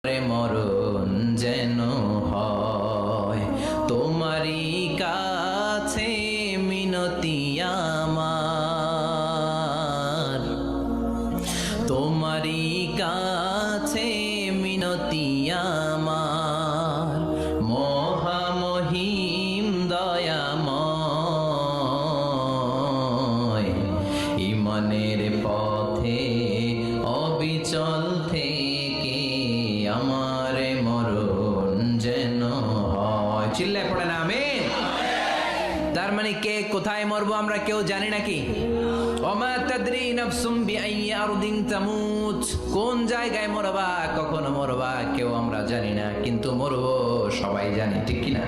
মরণ যেন হয় তোমারই কাছে মিনতি আমার, তোমারই কাছে মিনতি আমার, মহামহিম দয়াময়, ইমানের পথে অবিচল থেকে আমার মরণ যেন হয়। চিল্লায় পড়ে না আমিন। তার মানে কে কোথায় মরবো আমরা কেউ জানি নাকি? ওমা তাদরি নাফসুম বিআইয়ি আরদিন তামুত, কোন জায়গায় মরবা কখন মরবা কেউ আমরা জানি না, কিন্তু মরবো সবাই জানি, ঠিক কি না?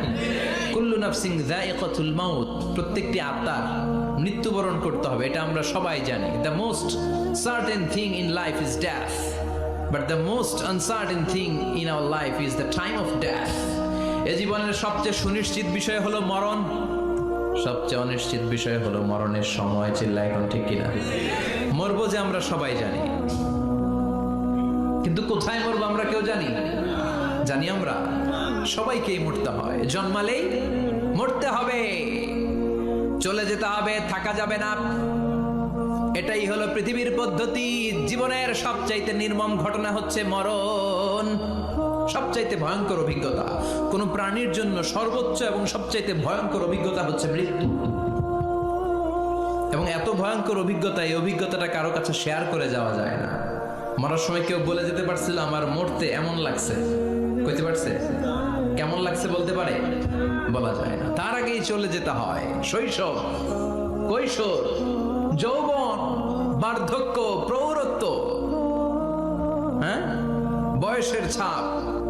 কুল্লু নাফসিন যায়িকাতুল মাউত, প্রত্যেকটি আত্মার মৃত্যুবরণ করতে হবে, এটা আমরা সবাই জানি। The most certain thing in life is death, but the most uncertain thing in our life is the time of death. এ জীবনের সবচেয়ে সুনিশ্চিত বিষয় হলো মরণ, সবচেয়ে অনিশ্চিত বিষয় হলো মরণের সময়। চিল্লায় এখন, ঠিক কিনা? মরবো যে আমরা সবাই জানি, কিন্তু কোথায় মরবো আমরা কেউ জানি? জানি আমরা সবাইকেই মরতে হয়, জন্মালেই মরতে হবে, চলে যেতে হবে, থাকা যাবে না। এটাই হলো পৃথিবীর পদ্ধতি। জীবনের সবচাইতে নির্মম ঘটনা হচ্ছে মরণ, সবচাইতে ভয়ঙ্কর অভিজ্ঞতা। কোন প্রাণীর জন্য সর্বোচ্চ এবং সবচাইতে ভয়ঙ্কর অভিজ্ঞতা হচ্ছে মৃত্যু। এবং এত ভয়ঙ্কর অভিজ্ঞতা, এই অভিজ্ঞতাটা কারো কাছে শেয়ার করে যাওয়া যায় না। মরার সময় কেউ বলে যেতে পারছিল আমার মরতে এমন লাগছে, কইতে পারছে? কেমন লাগছে বলতে পারে? বলা যায় না। তার আগেই চলে যেতে হয় শৈশব, কৈশোর, যৌবন, বার্ধক্য, প্রৌঢ়ত্ব, হ্যাঁ, বয়সের ছাপ,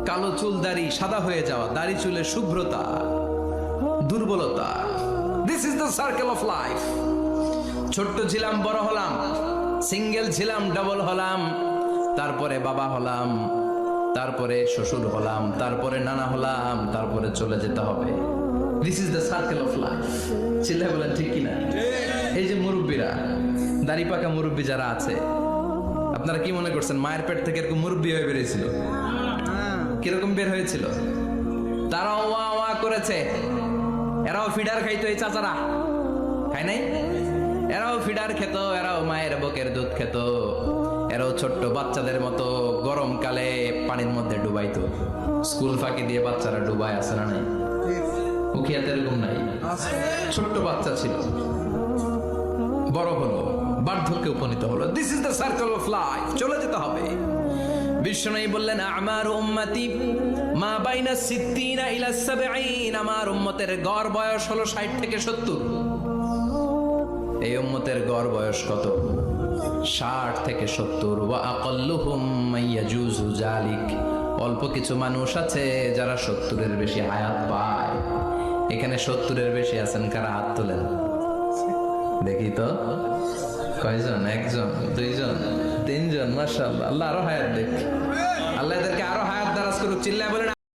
কালো চুল দাড়ি সাদা হয়ে যাওয়া, দাড়ি চুলের শুভ্রতা, দুর্বলতা। This is the circle of life. ছোট্ট ছিলাম, বড় হলাম, সিঙ্গেল ছিলাম, ডাবল হলাম, তারপরে বাবা হলাম, তারপরে শ্বশুর হলাম, তারপরে নানা হলাম, তারপরে চলে যেতে হবে। This is the circle of life. চিল্লায় বলেন ঠিক কিনা? এই যে মুরব্বীরা, দাড়ি পাকা মুরব্বী যারা আছে, আপনারা কি মনে করছেন মায়ের পেট থেকে এরকম মুরব্বী হয়ে বেরিয়েছিল? কিরকম বের হয়েছিল? তারাও ওয়া ওয়া করেছে, এরাও ফিডার খাইতো, এই চাচারা খায় নাই? এরাও ফিডার খেত, এরাও মায়ের বুকের দুধ খেত, এরাও ছোট্ট বাচ্চাদের মতো গরমকালে পানির মধ্যে ডুবাইতো। স্কুল ফাঁকি দিয়ে বাচ্চারা ডুবায়, আছে না নাই? উখিয়াতে এরকম নাই? ছোট্ট বাচ্চা ছিল, বড় হলো, বার্ধক্যে উপনীত হলো। This is the circle of life. চলে যেতে হবে। বিশ্বনবী বললেন আমার উম্মতি মা বাইনা 60 ইলা 70, আমার উম্মতের গড় বয়স হলো 60 থেকে 70। এই উম্মতের গড় বয়স কত? 60 থেকে 70। ওয়া আকাল্লুহুম মাইয়াজুজু জালিক, অল্প কিছু মানুষ আছে যারা 70-এর বেশি হায়াত পায়। এখানে 70-এর বেশি আছেন কারা? হাত তোলেন দেখি তো। কয়জন? একজন, দুইজন, তিনজন? মাশাআল্লাহ, আল্লাহ আরো হায়াত দেখ, আল্লাহ এদেরকে আরো হায়াত দারাজ করুক। চিল্লায় বলেন